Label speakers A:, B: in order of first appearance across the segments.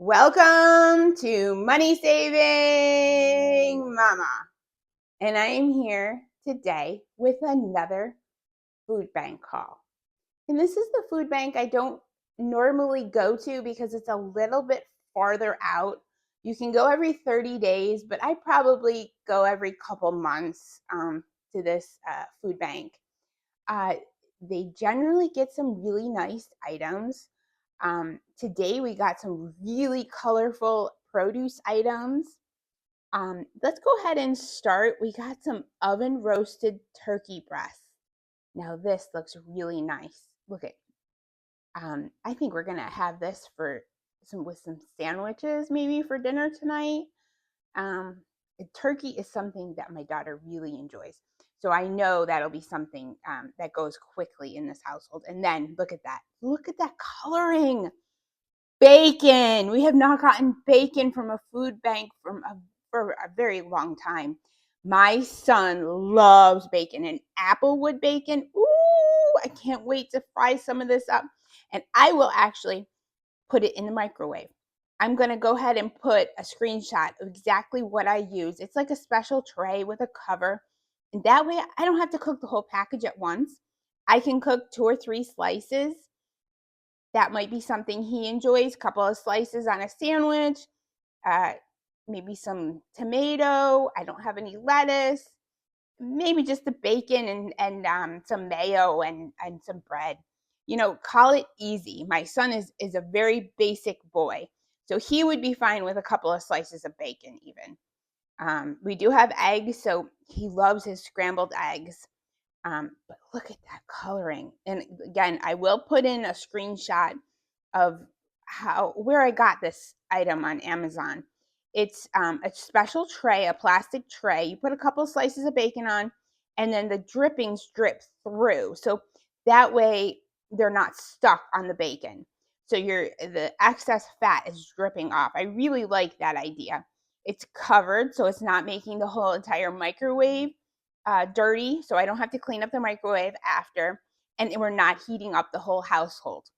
A: Welcome to Money Saving Mama. And I am here today with another food bank haul. And this is the food bank I don't normally go to because it's a little bit farther out. You can go every 30 days, but I probably go every couple months to this food bank. They generally get some really nice items. Today we got some really colorful produce items. Let's go ahead and start. We got some oven roasted turkey breasts. Now this looks really nice. Look at, I think we're gonna have this for with some sandwiches maybe for dinner tonight. Um, Turkey is something that my daughter really enjoys. So I know that'll be something that goes quickly in this household. And then look at that. Look at that coloring. Bacon. We have not gotten bacon from a food bank for a very long time. My son loves bacon and applewood bacon. Ooh, I can't wait to fry some of this up. And I will actually put it in the microwave. I'm going to go ahead and put a screenshot of exactly what I use. It's like a special tray with a cover. And that way I don't have to cook the whole package at once. I can cook 2 or 3 slices. That might be something he enjoys. A couple of slices on a sandwich, maybe some tomato. I don't have any lettuce. Maybe just the bacon and some mayo and some bread. You know, call it easy. My son is a very basic boy, so he would be fine with a couple of slices of bacon even. We do have eggs, so he loves his scrambled eggs. But look at that coloring. And again, I will put in a screenshot of where I got this item on Amazon. It's a special tray, a plastic tray. You put a couple slices of bacon on, and then the drippings drip through. So that way they're not stuck on the bacon. So the excess fat is dripping off. I really like that idea. It's covered, so it's not making the whole entire microwave dirty, so I don't have to clean up the microwave after, and we're not heating up the whole household.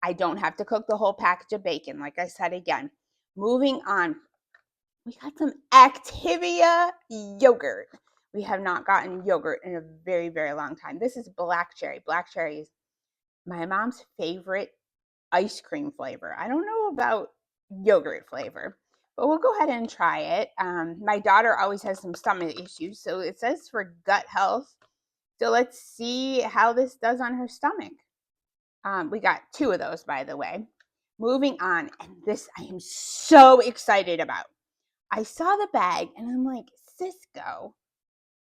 A: I don't have to cook the whole package of bacon, like I said again. Moving on, we got some Activia yogurt. We have not gotten yogurt in a very, very long time. This is black cherry. Black cherry is my mom's favorite ice cream flavor. I don't know about yogurt flavor, but we'll go ahead and try it. My daughter always has some stomach issues, so it says for gut health. So let's see how this does on her stomach. We got 2 of those, by the way. Moving on, and this I am so excited about. I saw the bag, and I'm like, Cisco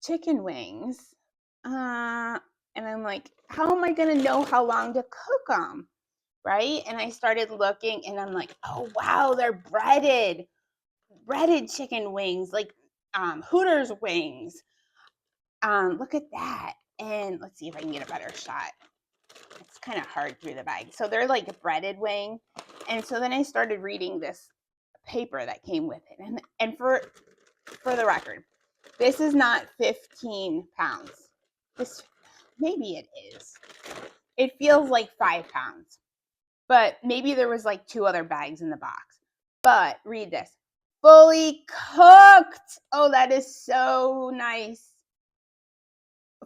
A: chicken wings. And I'm like, how am I going to know how long to cook them? Right? And I started looking, and I'm like, oh, wow, they're breaded chicken wings, like Hooters wings. Look at that. And let's see if I can get a better shot. It's kind of hard through the bag. So they're like a breaded wing. And so then I started reading this paper that came with it. And for the record, this is not 15 pounds. This, maybe it is. It feels like 5 pounds. But maybe there was like 2 other bags in the box. But read this. Fully cooked. Oh, that is so nice.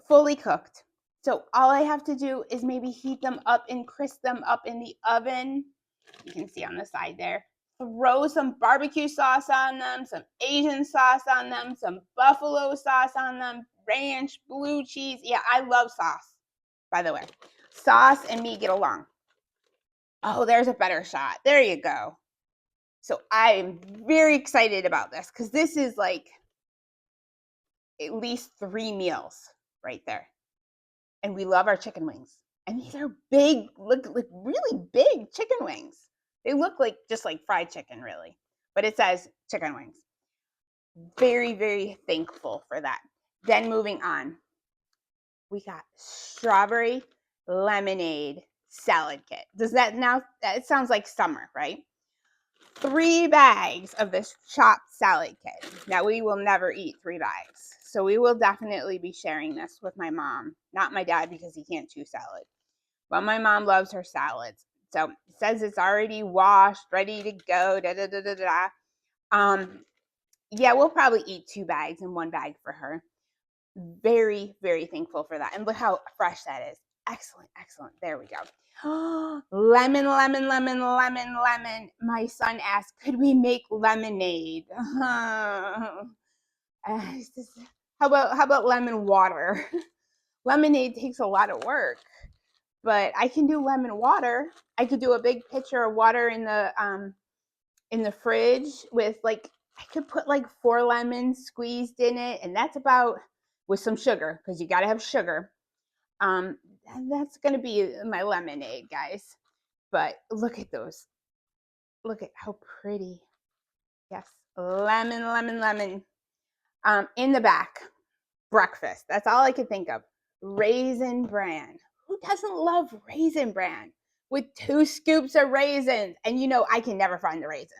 A: Fully cooked. So all I have to do is maybe heat them up and crisp them up in the oven. You can see on the side there. Throw some barbecue sauce on them, some Asian sauce on them, some buffalo sauce on them, ranch, blue cheese. Yeah, I love sauce, by the way. Sauce and me get along. Oh, there's a better shot. There you go. So I am very excited about this because this is like at least 3 meals right there. And we love our chicken wings. And these are big, look like really big chicken wings. They look like just like fried chicken, really. But it says chicken wings. Very, very thankful for that. Then moving on, we got strawberry lemonade salad kit. Does that now, it sounds like summer, right? 3 bags of this chopped salad kit. Now, we will never eat 3 bags. So we will definitely be sharing this with my mom. Not my dad because he can't chew salad. But my mom loves her salads. So it says it's already washed, ready to go. Da da da da da. Yeah, we'll probably eat 2 bags and 1 bag for her. Very, very thankful for that. And look how fresh that is. Excellent, excellent. There we go. Lemon, lemon, lemon, lemon, lemon. My son asked, could we make lemonade? How about lemon water? Lemonade takes a lot of work, but I can do lemon water. I could do a big pitcher of water in the fridge with like, I could put like 4 lemons squeezed in it, and that's about, with some sugar, because you got to have sugar. That's going to be my lemonade, guys. But look at those. Look at how pretty. Yes, lemon, lemon, lemon. In the back, breakfast. That's all I could think of. Raisin bran. Who doesn't love raisin bran? With 2 scoops of raisins. And you know, I can never find the raisins.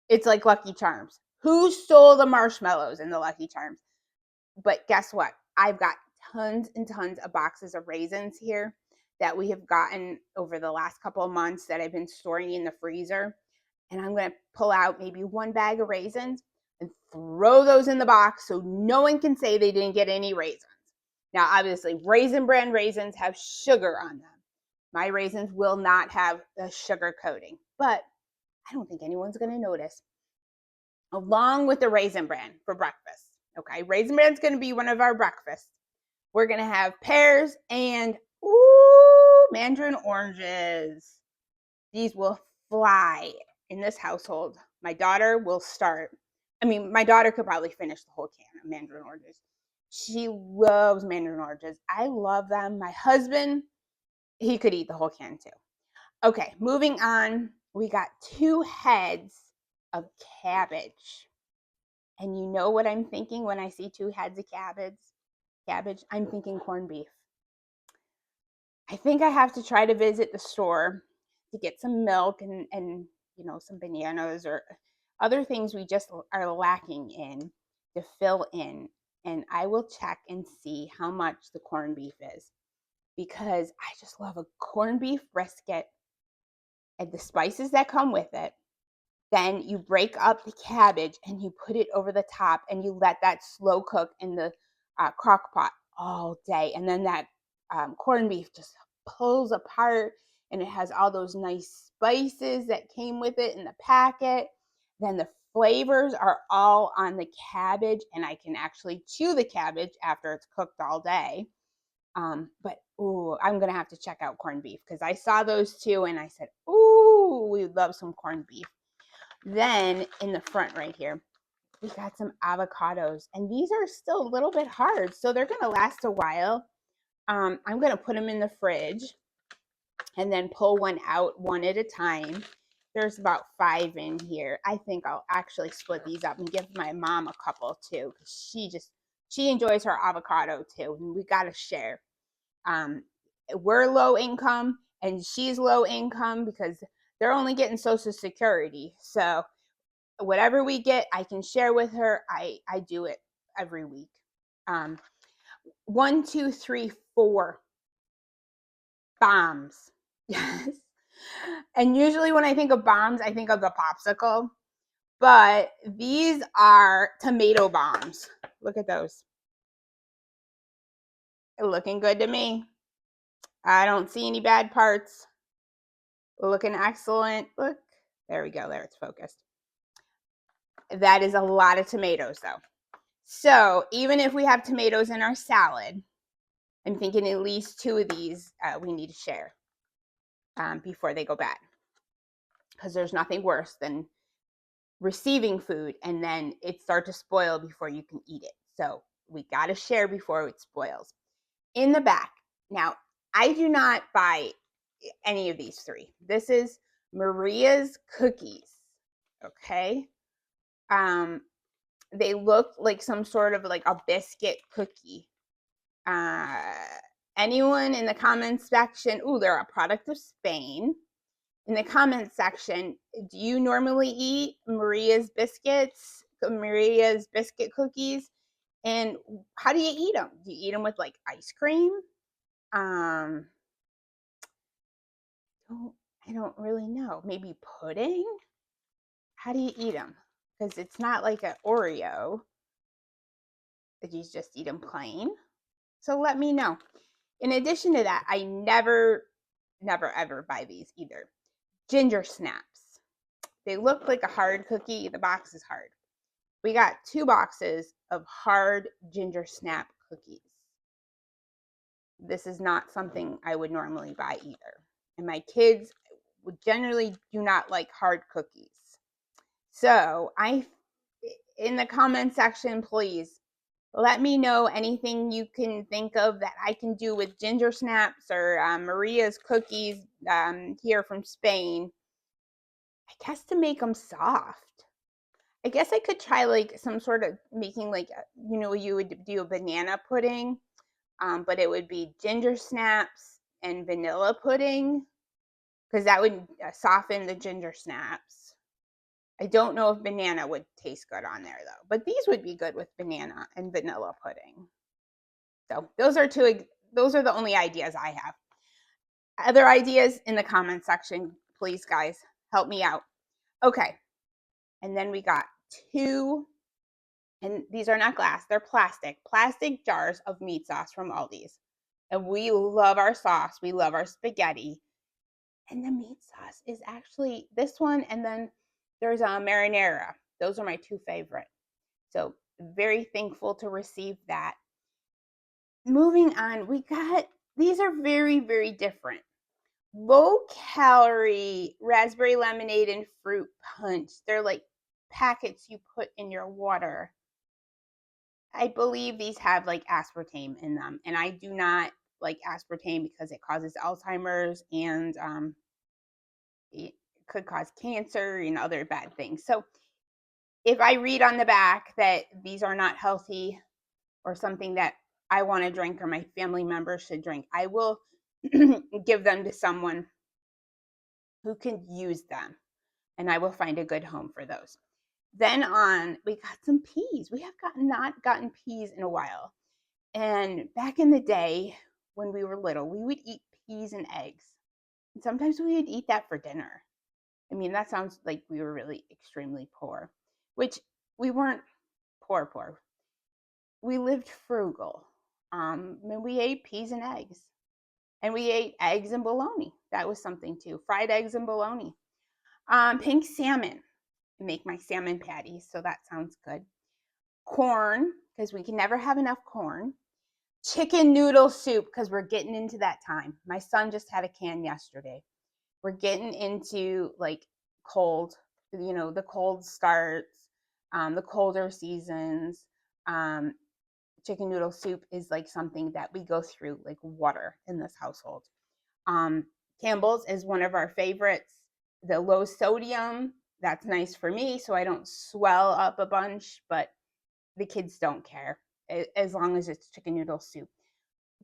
A: It's like Lucky Charms. Who stole the marshmallows in the Lucky Charms? But guess what? I've got tons and tons of boxes of raisins here that we have gotten over the last couple of months that I've been storing in the freezer. And I'm going to pull out maybe 1 bag of raisins and throw those in the box so no one can say they didn't get any raisins. Now, obviously, Raisin Bran raisins have sugar on them. My raisins will not have the sugar coating, but I don't think anyone's going to notice. Along with the Raisin Bran for breakfast. Okay, Raisin Bran's going to be one of our breakfasts. We're going to have pears and mandarin oranges. These will fly in this household. My daughter will start. My daughter could probably finish the whole can of mandarin oranges. She loves mandarin oranges. I love them. My husband, he could eat the whole can too. Okay, moving on. We got 2 heads of cabbage. And you know what I'm thinking when I see 2 heads of cabbage? I'm thinking corned beef. I think I have to try to visit the store to get some milk and some bananas or other things we just are lacking in to fill in. And I will check and see how much the corned beef is, because I just love a corned beef brisket and the spices that come with it. Then you break up the cabbage and you put it over the top and you let that slow cook in the crock pot all day. And then that corned beef just pulls apart, and it has all those nice spices that came with it in the packet. Then the flavors are all on the cabbage, and I can actually chew the cabbage after it's cooked all day. But I'm going to have to check out corned beef, because I saw those 2 and I said, we love some corned beef. Then in the front right here, we got some avocados, and these are still a little bit hard, so they're going to last a while. I'm going to put them in the fridge and then pull one out one at a time. There's about 5 in here. I think I'll actually split these up and give my mom a couple too, because she enjoys her avocado too, and we got to share. We're low income and she's low income because they're only getting Social Security. So whatever we get, I can share with her. I do it every week. 1, 2, 3, 4 bombs. Yes. And usually when I think of bombs, I think of the popsicle. But these are tomato bombs. Look at those. They're looking good to me. I don't see any bad parts. Looking excellent. Look. There we go. There, it's focused. That is a lot of tomatoes, though. So even if we have tomatoes in our salad, I'm thinking at least 2 of these we need to share before they go bad. Because there's nothing worse than receiving food and then it starts to spoil before you can eat it. So we got to share before it spoils. In the back, now I do not buy any of these 3. This is Maria's cookies. Okay. They look like some sort of like a biscuit cookie. Anyone in the comments section, they're a product of Spain. In the comments section, do you normally eat Maria's biscuits, Maria's biscuit cookies? And how do you eat them? Do you eat them with like ice cream? I I don't really know. Maybe pudding? How do you eat them? Because it's not like an Oreo that you just eat them plain. So let me know. In addition to that, I never ever buy these either. Ginger snaps. They look like a hard cookie. The box is hard. We got 2 boxes of hard ginger snap cookies. This is not something I would normally buy either. And my kids generally do not like hard cookies. So in the comment section, please let me know anything you can think of that I can do with ginger snaps or Maria's cookies here from Spain. I guess to make them soft. I guess I could try like some sort of making like, you would do a banana pudding, but it would be ginger snaps and vanilla pudding because that would soften the ginger snaps. I don't know if banana would taste good on there though, but these would be good with banana and vanilla pudding. So those are the only ideas I have. Other ideas in the comment section, please guys, help me out. Okay. And then we got 2, and these are not glass, they're plastic jars of meat sauce from Aldi's. And we love our sauce. We love our spaghetti. And the meat sauce is actually this one, and then there's a marinara. Those are my 2 favorite. So very thankful to receive that. Moving on, these are very, very different. Low calorie raspberry lemonade and fruit punch. They're like packets you put in your water. I believe these have like aspartame in them, and I do not like aspartame because it causes Alzheimer's and it could cause cancer and other bad things. So if I read on the back that these are not healthy or something that I want to drink or my family members should drink, I will give them to someone who can use them, and I will find a good home for those. Then we got some peas. We have not gotten peas in a while. And back in the day when we were little, we would eat peas and eggs. And sometimes we would eat that for dinner. I mean, that sounds like we were really extremely poor, which we weren't poor. We lived frugal. And we ate peas and eggs. And we ate eggs and bologna. That was something too. Fried eggs and bologna. Pink salmon. I make my salmon patties, so that sounds good. Corn, because we can never have enough corn. Chicken noodle soup, because we're getting into that time. My son just had a can yesterday. We're getting into like cold, the cold starts, the colder seasons. Chicken noodle soup is like something that we go through like water in this household. Campbell's is one of our favorites. The low sodium, that's nice for me so I don't swell up a bunch, but the kids don't care as long as it's chicken noodle soup.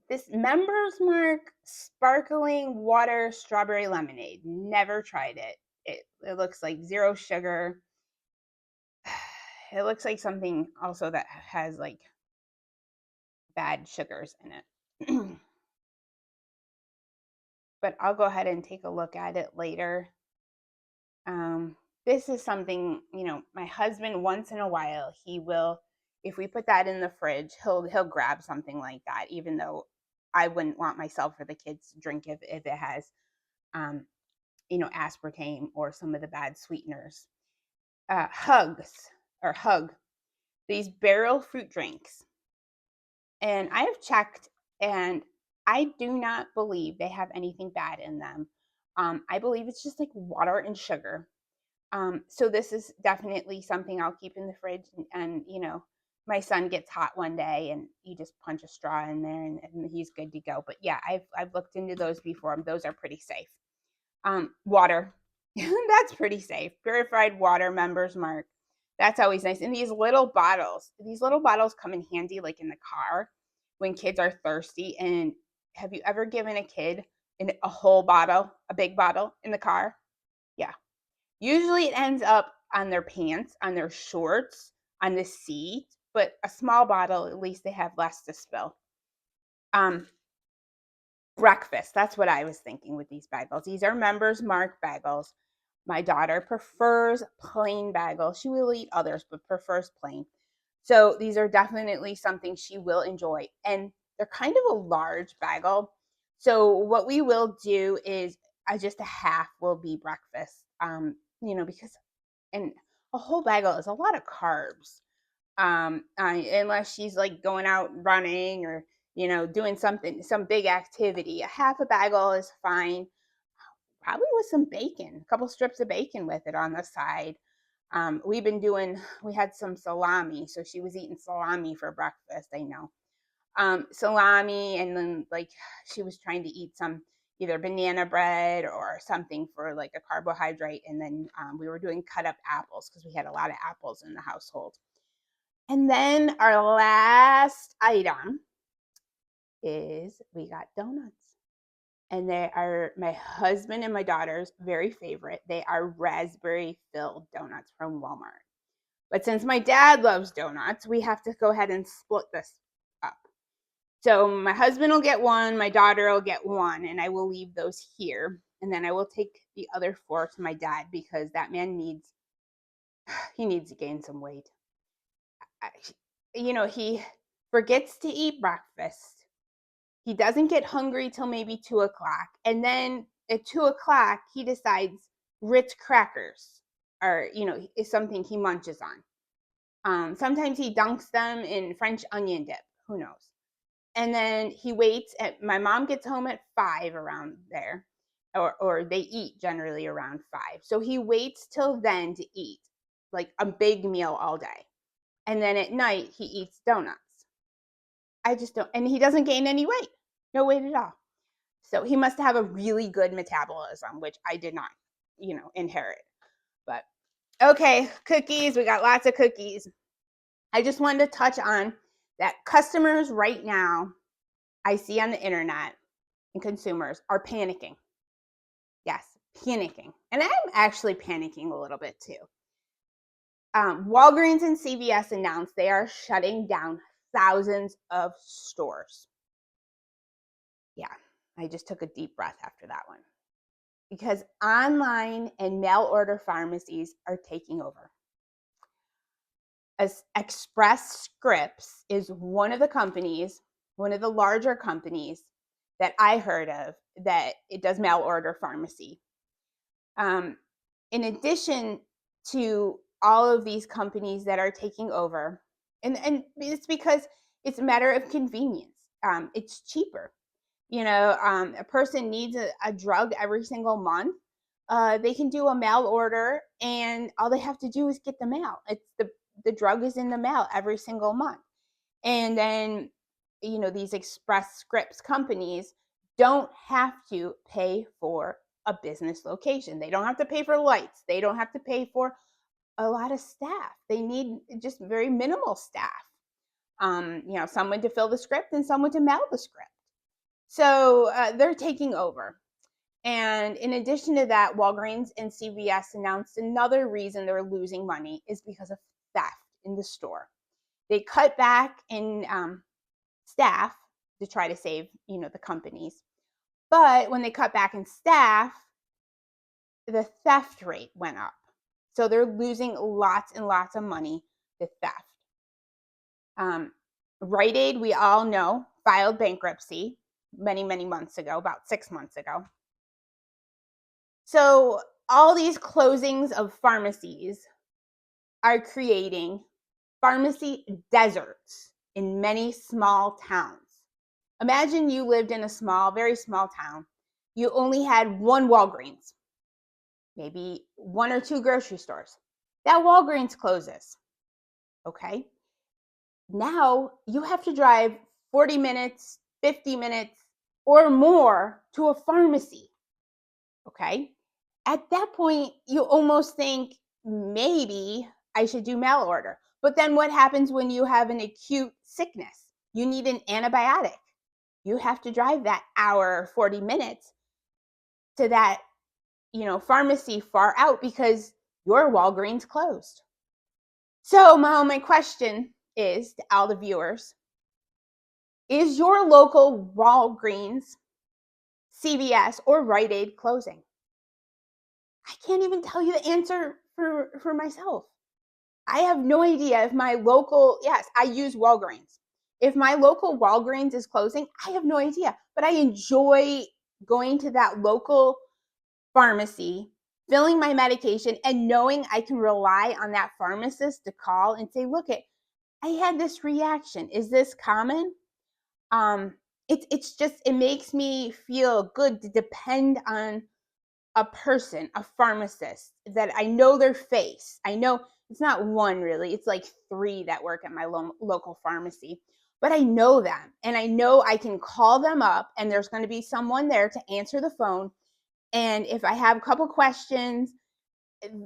A: This Members Mark sparkling water strawberry lemonade, never tried it. It looks like 0 sugar. It looks like something also that has like bad sugars in it. But I'll go ahead and take a look at it later. This is something, my husband once in a while, he will, if we put that in the fridge, he'll grab something like that, even though I wouldn't want myself or the kids to drink if it has, aspartame or some of the bad sweeteners. Hug, these barrel fruit drinks. And I have checked, and I do not believe they have anything bad in them. I believe it's just like water and sugar. So this is definitely something I'll keep in the fridge, and my son gets hot one day and you just punch a straw in there and he's good to go. But yeah, I've looked into those before. Those are pretty safe. Water, that's pretty safe. Purified water, Members Mark. That's always nice. And these little bottles come in handy like in the car when kids are thirsty. And have you ever given a kid a whole bottle, a big bottle in the car? Yeah. Usually it ends up on their pants, on their shorts, on the seat, but a small bottle, at least they have less to spill. breakfast. That's what I was thinking with these bagels. These are Members Mark bagels. My daughter prefers plain bagels. She will eat others, but prefers plain. So these are definitely something she will enjoy. And they're kind of a large bagel. So what we will do is just a half will be breakfast. Because and a whole bagel is a lot of carbs. Unless she's like going out running or doing some big activity. A half a bagel is fine, probably with some bacon, a couple strips of bacon with it on the side. We had some salami, so she was eating salami for breakfast. I know, salami, and then like she was trying to eat some either banana bread or something for like a carbohydrate, and then we were doing cut up apples because we had a lot of apples in the household. And then our last item is we got donuts. And they are my husband and my daughter's very favorite. They are raspberry filled donuts from Walmart. But since my dad loves donuts, we have to go ahead and split this up. So my husband will get one, my daughter will get one, and I will leave those here. And then I will take the other 4 to my dad because that man needs to gain some weight. He forgets to eat breakfast. He doesn't get hungry till maybe 2:00. And then at 2:00, he decides Ritz crackers is something he munches on. Sometimes he dunks them in French onion dip. Who knows? And then he waits. My mom gets home at 5 around there, or they eat generally around 5. So he waits till then to eat like a big meal all day. And then at night he eats donuts. I just don't, and he doesn't gain any weight. No weight at all. So he must have a really good metabolism, which I did not, inherit. But okay, cookies. We got lots of cookies. I just wanted to touch on that customers right now I see on the internet and consumers are panicking. Yes, panicking. And I'm actually panicking a little bit too. Walgreens and CVS announced they are shutting down thousands of stores. Yeah, I just took a deep breath after that one. Because online and mail order pharmacies are taking over. As Express Scripts is one of the larger companies that I heard of that it does mail order pharmacy. In addition to all of these companies that are taking over, and it's because it's a matter of convenience. It's cheaper. A person needs a drug every single month. They can do a mail order, and all they have to do is get the mail. It's the drug is in the mail every single month. And then, these Express Scripts companies don't have to pay for a business location. They don't have to pay for lights. They don't have to pay for a lot of staff. They need just very minimal staff. Someone to fill the script and someone to mail the script. So they're taking over. And in addition to that, Walgreens and CVS announced another reason they're losing money is because of theft in the store. They cut back in staff to try to save, the companies. But when they cut back in staff, the theft rate went up. So they're losing lots and lots of money to theft. Rite Aid, we all know, filed bankruptcy many, many months ago, about 6 months ago. So all these closings of pharmacies are creating pharmacy deserts in many small towns. Imagine you lived in a very small town. You only had one Walgreens, maybe 1 or 2 grocery stores. That Walgreens closes. Okay. Now you have to drive 40 minutes, 50 minutes, or more to a pharmacy. Okay. At that point, you almost think maybe I should do mail order. But then what happens when you have an acute sickness? You need an antibiotic. You have to drive that hour or 40 minutes to that, pharmacy far out because your Walgreens closed. So my question is to all the viewers, is your local Walgreens CVS, or Rite Aid closing? I can't even tell you the answer for myself. I have no idea if my local, yes, I use Walgreens. If my local Walgreens is closing, I have no idea. But I enjoy going to that local pharmacy, filling my medication, and knowing I can rely on that pharmacist to call and say, look, I had this reaction. Is this common? It's just, it makes me feel good to depend on a person, a pharmacist that I know their face. I know it's not one really, it's like 3 that work at my local pharmacy, but I know them and I know I can call them up and there's going to be someone there to answer the phone. And if I have a couple questions,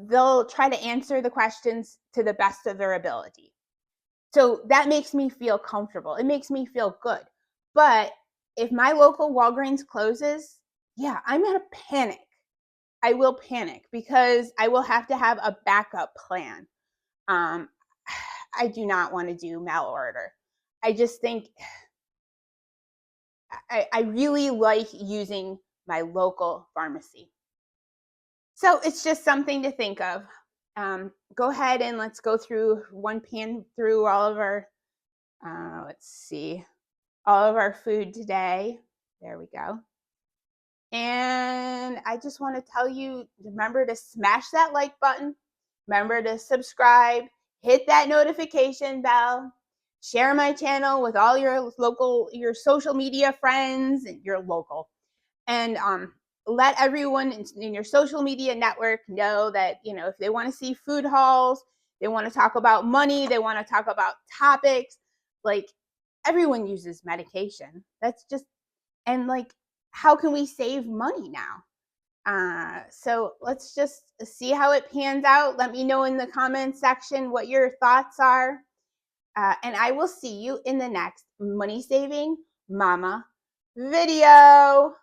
A: they'll try to answer the questions to the best of their ability. So that makes me feel comfortable. It makes me feel good. But if my local Walgreens closes, yeah, I'm in a panic. I will panic because I will have to have a backup plan. Um, I do not want to do mail order. I just think I really like using my local pharmacy. So it's just something to think of. Go ahead and let's go through through all of our, let's see, all of our food today. There we go. And I just want to tell you, remember to smash that like button. Remember to subscribe, hit that notification bell, share my channel with all your social media friends and your local. And let everyone in your social media network know that, if they want to see food hauls, they want to talk about money, they want to talk about topics, like everyone uses medication. That's just, and like, how can we save money now? So let's just see how it pans out. Let me know in the comments section what your thoughts are. And I will see you in the next Money Saving Mama video.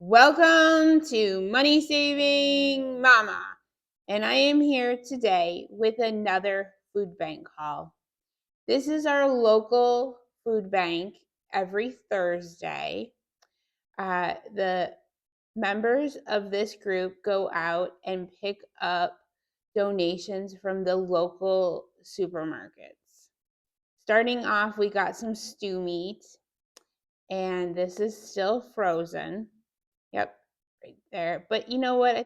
A: Welcome to Money Saving Mama. And I am here today with another food bank haul. This is our local food bank every Thursday. The members of this group go out and pick up donations from the local supermarkets. Starting off, we got some stew meat, and this is still frozen. Yep, right there. But you know what?